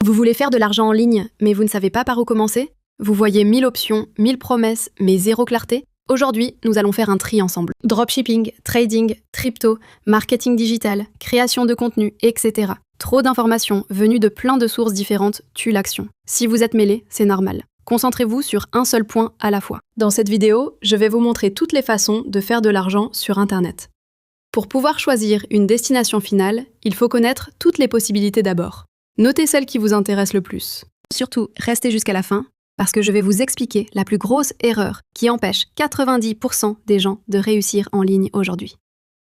Vous voulez faire de l'argent en ligne, mais vous ne savez pas par où commencer? Vous voyez 1000 options, 1000 promesses, mais zéro clarté? Aujourd'hui, nous allons faire un tri ensemble. Dropshipping, trading, crypto, marketing digital, création de contenu, etc. Trop d'informations venues de plein de sources différentes tuent l'action. Si vous êtes mêlé, c'est normal. Concentrez-vous sur un seul point à la fois. Dans cette vidéo, je vais vous montrer toutes les façons de faire de l'argent sur Internet. Pour pouvoir choisir une destination finale, il faut connaître toutes les possibilités d'abord. Notez celle qui vous intéresse le plus. Surtout, restez jusqu'à la fin, parce que je vais vous expliquer la plus grosse erreur qui empêche 90% des gens de réussir en ligne aujourd'hui.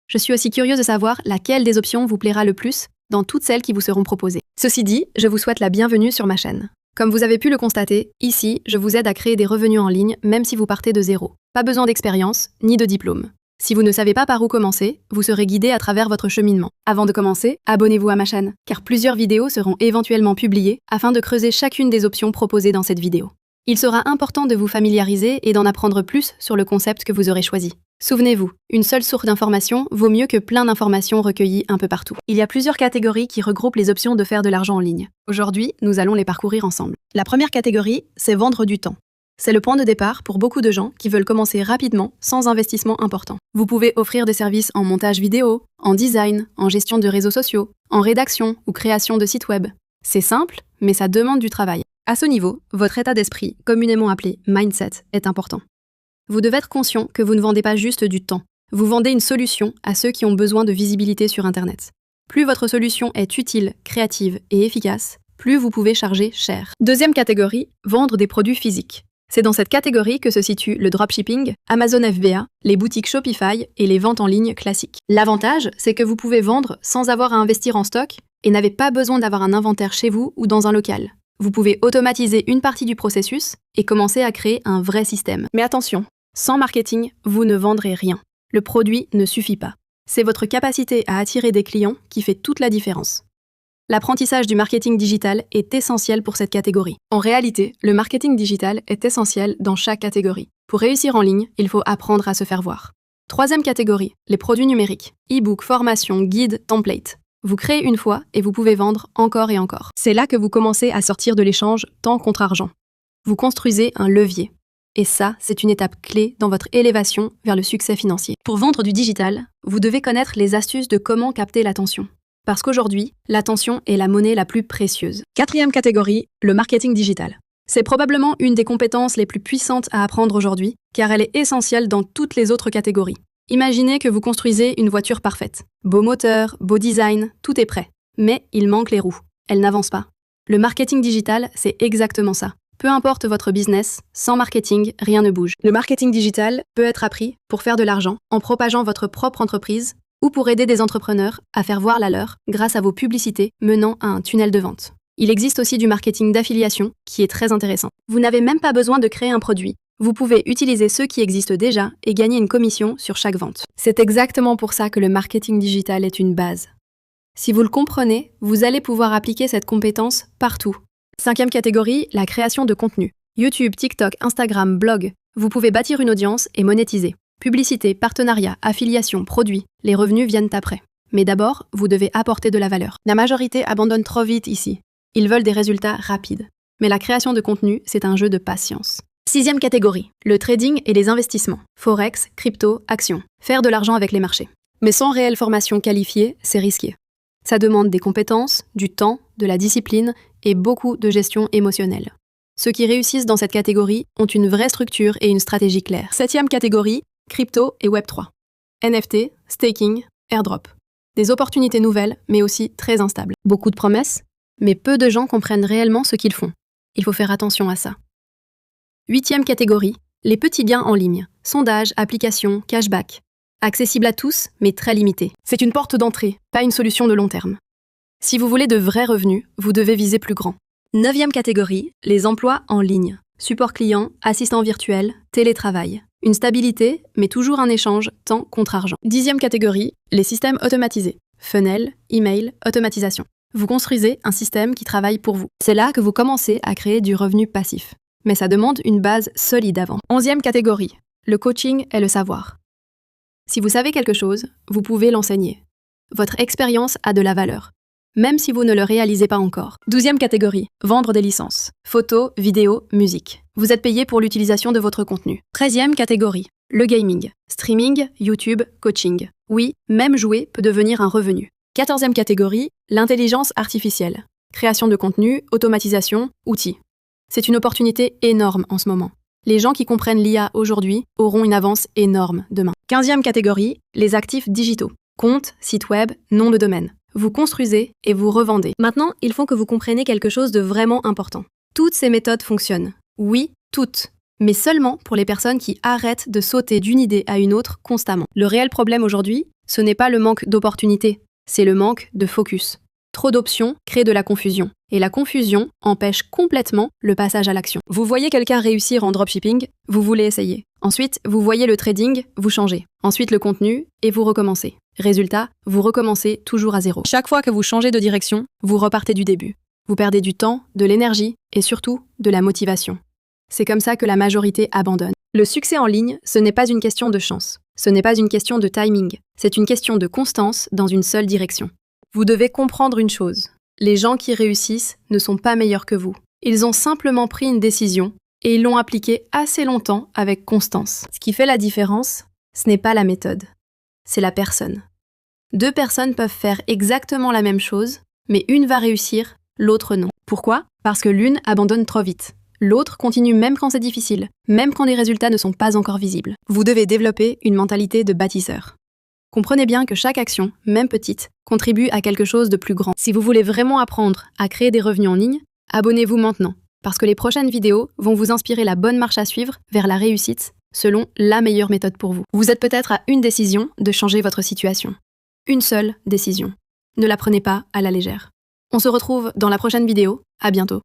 Je suis aussi curieuse de savoir laquelle des options vous plaira le plus dans toutes celles qui vous seront proposées. Ceci dit, je vous souhaite la bienvenue sur ma chaîne. Comme vous avez pu le constater, ici, je vous aide à créer des revenus en ligne même si vous partez de zéro. Pas besoin d'expérience, ni de diplôme. Si vous ne savez pas par où commencer, vous serez guidé à travers votre cheminement. Avant de commencer, abonnez-vous à ma chaîne, car plusieurs vidéos seront éventuellement publiées afin de creuser chacune des options proposées dans cette vidéo. Il sera important de vous familiariser et d'en apprendre plus sur le concept que vous aurez choisi. Souvenez-vous, une seule source d'information vaut mieux que plein d'informations recueillies un peu partout. Il y a plusieurs catégories qui regroupent les options de faire de l'argent en ligne. Aujourd'hui, nous allons les parcourir ensemble. La première catégorie, c'est vendre du temps. C'est le point de départ pour beaucoup de gens qui veulent commencer rapidement sans investissement important. Vous pouvez offrir des services en montage vidéo, en design, en gestion de réseaux sociaux, en rédaction ou création de sites web. C'est simple, mais ça demande du travail. À ce niveau, votre état d'esprit, communément appelé mindset, est important. Vous devez être conscient que vous ne vendez pas juste du temps. Vous vendez une solution à ceux qui ont besoin de visibilité sur Internet. Plus votre solution est utile, créative et efficace, plus vous pouvez charger cher. Deuxième catégorie, vendre des produits physiques. C'est dans cette catégorie que se situe le dropshipping, Amazon FBA, les boutiques Shopify et les ventes en ligne classiques. L'avantage, c'est que vous pouvez vendre sans avoir à investir en stock et n'avez pas besoin d'avoir un inventaire chez vous ou dans un local. Vous pouvez automatiser une partie du processus et commencer à créer un vrai système. Mais attention, sans marketing, vous ne vendrez rien. Le produit ne suffit pas. C'est votre capacité à attirer des clients qui fait toute la différence. L'apprentissage du marketing digital est essentiel pour cette catégorie. En réalité, le marketing digital est essentiel dans chaque catégorie. Pour réussir en ligne, il faut apprendre à se faire voir. Troisième catégorie, les produits numériques. E-book, formation, guide, template. Vous créez une fois et vous pouvez vendre encore et encore. C'est là que vous commencez à sortir de l'échange temps contre argent. Vous construisez un levier. Et ça, c'est une étape clé dans votre élévation vers le succès financier. Pour vendre du digital, vous devez connaître les astuces de comment capter l'attention. Parce qu'aujourd'hui, l'attention est la monnaie la plus précieuse. Quatrième catégorie, le marketing digital. C'est probablement une des compétences les plus puissantes à apprendre aujourd'hui, car elle est essentielle dans toutes les autres catégories. Imaginez que vous construisez une voiture parfaite. Beau moteur, beau design, tout est prêt. Mais il manque les roues. Elle n'avance pas. Le marketing digital, c'est exactement ça. Peu importe votre business, sans marketing, rien ne bouge. Le marketing digital peut être appris pour faire de l'argent, en propageant votre propre entreprise, ou pour aider des entrepreneurs à faire voir la leur grâce à vos publicités menant à un tunnel de vente. Il existe aussi du marketing d'affiliation qui est très intéressant. Vous n'avez même pas besoin de créer un produit. Vous pouvez utiliser ceux qui existent déjà et gagner une commission sur chaque vente. C'est exactement pour ça que le marketing digital est une base. Si vous le comprenez, vous allez pouvoir appliquer cette compétence partout. Cinquième catégorie, la création de contenu. YouTube, TikTok, Instagram, blog. Vous pouvez bâtir une audience et monétiser. Publicité, partenariat, affiliation, produits, les revenus viennent après. Mais d'abord, vous devez apporter de la valeur. La majorité abandonne trop vite ici. Ils veulent des résultats rapides. Mais la création de contenu, c'est un jeu de patience. Sixième catégorie, le trading et les investissements. Forex, crypto, actions. Faire de l'argent avec les marchés. Mais sans réelle formation qualifiée, c'est risqué. Ça demande des compétences, du temps, de la discipline et beaucoup de gestion émotionnelle. Ceux qui réussissent dans cette catégorie ont une vraie structure et une stratégie claire. Septième catégorie, crypto et Web3. NFT, staking, airdrop. Des opportunités nouvelles, mais aussi très instables. Beaucoup de promesses, mais peu de gens comprennent réellement ce qu'ils font. Il faut faire attention à ça. Huitième catégorie, les petits gains en ligne. Sondages, applications, cashback. Accessible à tous, mais très limité. C'est une porte d'entrée, pas une solution de long terme. Si vous voulez de vrais revenus, vous devez viser plus grand. Neuvième catégorie, les emplois en ligne. Support client, assistant virtuel, télétravail. Une stabilité, mais toujours un échange temps contre argent. Dixième catégorie, les systèmes automatisés. Funnel, email, automatisation. Vous construisez un système qui travaille pour vous. C'est là que vous commencez à créer du revenu passif. Mais ça demande une base solide avant. Onzième catégorie, le coaching et le savoir. Si vous savez quelque chose, vous pouvez l'enseigner. Votre expérience a de la valeur. même si vous ne le réalisez pas encore. 12e catégorie, vendre des licences. Photos, vidéos, musique. Vous êtes payé pour l'utilisation de votre contenu. 13e catégorie, le gaming. Streaming, YouTube, coaching. Oui, même jouer peut devenir un revenu. 14e catégorie, l'intelligence artificielle. Création de contenu, automatisation, outils. C'est une opportunité énorme en ce moment. Les gens qui comprennent l'IA aujourd'hui auront une avance énorme demain. 15e catégorie, les actifs digitaux. Compte, site web, nom de domaine. Vous construisez et vous revendez. Maintenant, il faut que vous compreniez quelque chose de vraiment important. Toutes ces méthodes fonctionnent. Oui, toutes. Mais seulement pour les personnes qui arrêtent de sauter d'une idée à une autre constamment. Le réel problème aujourd'hui, ce n'est pas le manque d'opportunités, c'est le manque de focus. Trop d'options crée de la confusion. Et la confusion empêche complètement le passage à l'action. Vous voyez quelqu'un réussir en dropshipping, vous voulez essayer. Ensuite, vous voyez le trading, vous changez. Ensuite, le contenu, et vous recommencez. Résultat, vous recommencez toujours à zéro. Chaque fois que vous changez de direction, vous repartez du début. Vous perdez du temps, de l'énergie et surtout de la motivation. C'est comme ça que la majorité abandonne. Le succès en ligne, ce n'est pas une question de chance. Ce n'est pas une question de timing. C'est une question de constance dans une seule direction. Vous devez comprendre une chose. Les gens qui réussissent ne sont pas meilleurs que vous. Ils ont simplement pris une décision et ils l'ont appliquée assez longtemps avec constance. Ce qui fait la différence, ce n'est pas la méthode, c'est la personne. 2 personnes peuvent faire exactement la même chose, mais une va réussir, l'autre non. Pourquoi ? Parce que l'une abandonne trop vite. L'autre continue même quand c'est difficile, même quand les résultats ne sont pas encore visibles. Vous devez développer une mentalité de bâtisseur. Comprenez bien que chaque action, même petite, contribue à quelque chose de plus grand. Si vous voulez vraiment apprendre à créer des revenus en ligne, abonnez-vous maintenant, parce que les prochaines vidéos vont vous inspirer la bonne marche à suivre vers la réussite, selon la meilleure méthode pour vous. Vous êtes peut-être à une décision de changer votre situation. Une seule décision. Ne la prenez pas à la légère. On se retrouve dans la prochaine vidéo. À bientôt.